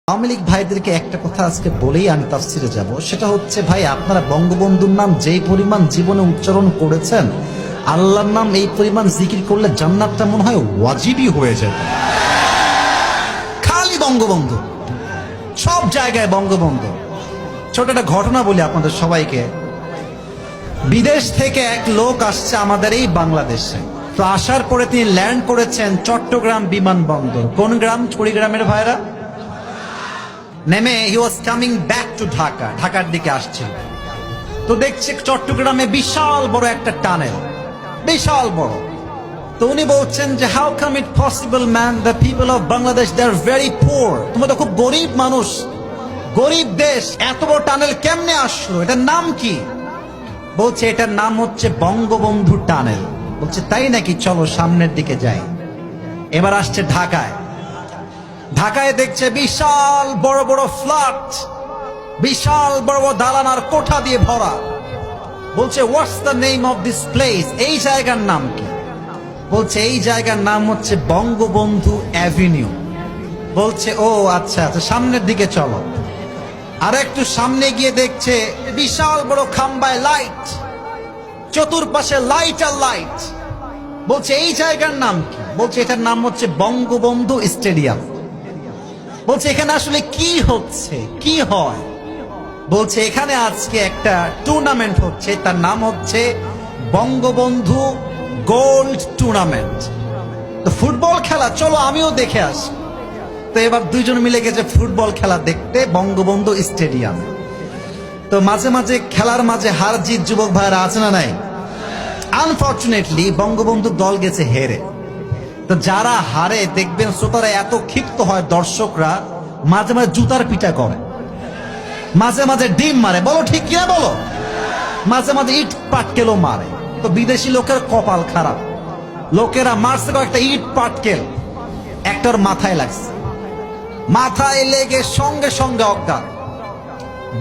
আওয়ামী লীগ ভাইদেরকে একটা কথা আজকে বলেই আমি তাফসিরে যাব, সেটা হচ্ছে ভাই আপনারা বঙ্গবন্ধুর নাম যেই পরিমাণ জীবনে উচ্চারণ করেছেন, আল্লাহর নাম এই পরিমাণ জিকির করলে জান্নাতটা মনে হয় ওয়াজিবই হয়ে যেত। খালি বঙ্গবন্ধু, সব জায়গায় বঙ্গবন্ধু। ছোট একটা ঘটনা বলি আপনাদের সবাইকে। বিদেশ থেকে এক লোক আসছে আমাদের এই বাংলাদেশে। তো আসার পরে তিনি ল্যান্ড করেছেন চট্টগ্রাম বিমানবন্দর। কোন গ্রাম? কুড়িগ্রামের ভাইরা। নেমে he was coming back to Dhaka, ঢাকার দিকে আসছিল। তো দেখছে চট্টগ্রামে বিশাল বড় একটা টানেল, বিশাল বড়। তো উনি বলছেন যে how come it possible man, the people of Bangladesh they are very poor, তোমরা তো খুব গরিব মানুষ, গরিব দেশ, এত বড় টানেল কেমনে আসলো, এটার নাম কি? বলছে এটার নাম হচ্ছে বঙ্গবন্ধু টানেল। বলছে তাই নাকি, চলো সামনের দিকে যাই। এবার আসছে ঢাকায়। ঢাকায় দেখছে বিশাল বড় বড় ফ্ল্যাট, বিশাল বড় বড় দালান আর কোঠা দিয়ে ভরা। বলছে what's the name of this place, এই জায়গার নাম কি? বলছে এই জায়গার নাম হচ্ছে বঙ্গবন্ধু অ্যাভিনিউ। বলছে ও আচ্ছা আচ্ছা, সামনের দিকে চলো। আর একটু সামনে গিয়ে দেখছে বিশাল বড় খাম্বায় লাইট, চতুর্পাশে লাইট আর লাইট। বলছে এই জায়গার নাম কি? বলছে এটার নাম হচ্ছে বঙ্গবন্ধু স্টেডিয়াম। বলছে এখানে আসলে কি হচ্ছে, কি হয়? বলছে এখানে আজকে একটা টুর্নামেন্ট হচ্ছে, তার নাম হচ্ছে বঙ্গবন্ধু গোল্ড টুর্নামেন্ট। তো ফুটবল খেলা, চলো আমিও দেখে আসি। তো এবার দুইজন মিলে গেছে ফুটবল খেলা দেখতে বঙ্গবন্ধু স্টেডিয়াম। তো মাঝে মাঝে খেলার মাঝে হার জিত যুবক ভাইরা আছে না নাই? আনফরচুনেটলি বঙ্গবন্ধু দল গেছে হেরে। তো যারা হারে দেখবেন শ্রোতারা এত ক্ষিপ্ত হয়, দর্শকরা মাঝে মাঝে জুতার পিটা করে, মাঝে মাঝে ডিম মারে, বলো ঠিক কিনা বলো, মাঝে মাঝে ইট পাটকেলও মারে। তো বিদেশি লোকের কপাল খারাপ, লোকেরা মারছে একটা ইট পাটকেল, একটার মাথায় লাগছে, মাথায় লেগে সঙ্গে সঙ্গে অজ্ঞান।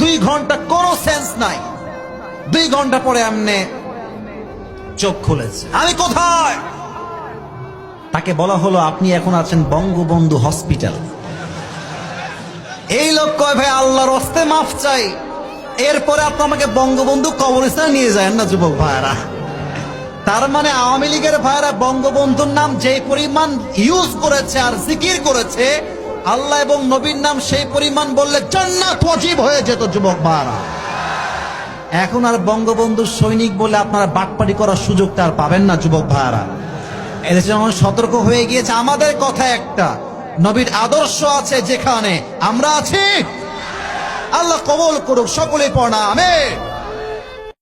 2 ঘন্টা কোনো সেন্স নাই। 2 ঘন্টা পরে এমনি চোখ খুলেছে। আমি কোথায়? তাকে বলা হলো আপনি এখন আছেন বঙ্গবন্ধু হসপিটাল। এই লোক কয় ভাই আল্লাহর হস্তে মাফ চাই, এরপরে আপনি আমাকে বঙ্গবন্ধু কবরস্থানে নিয়ে যায় না যুবক ভাইরা। তার মানে আওয়ামী লীগের ভাইরা বঙ্গবন্ধুর নাম যে পরিমাণ ইউজ করেছে আর জিকির করেছে, আল্লাহ এবং নবীর নাম সেই পরিমাণ বললে জান্নাত ওয়াজিব হয়ে যেত যুবক ভাইরা। এখন আর বঙ্গবন্ধুর সৈনিক বলে আপনারা বাটপাটি করার সুযোগটা আর পাবেন না যুবক ভাইরা। এদেশে যখন সতর্ক হয়ে গিয়েছে, আমাদের কথা একটা, নবীর আদর্শ আছে যেখানে আমরা আছি। আল্লাহ কবুল করুক, সকলে পড়া আমিন।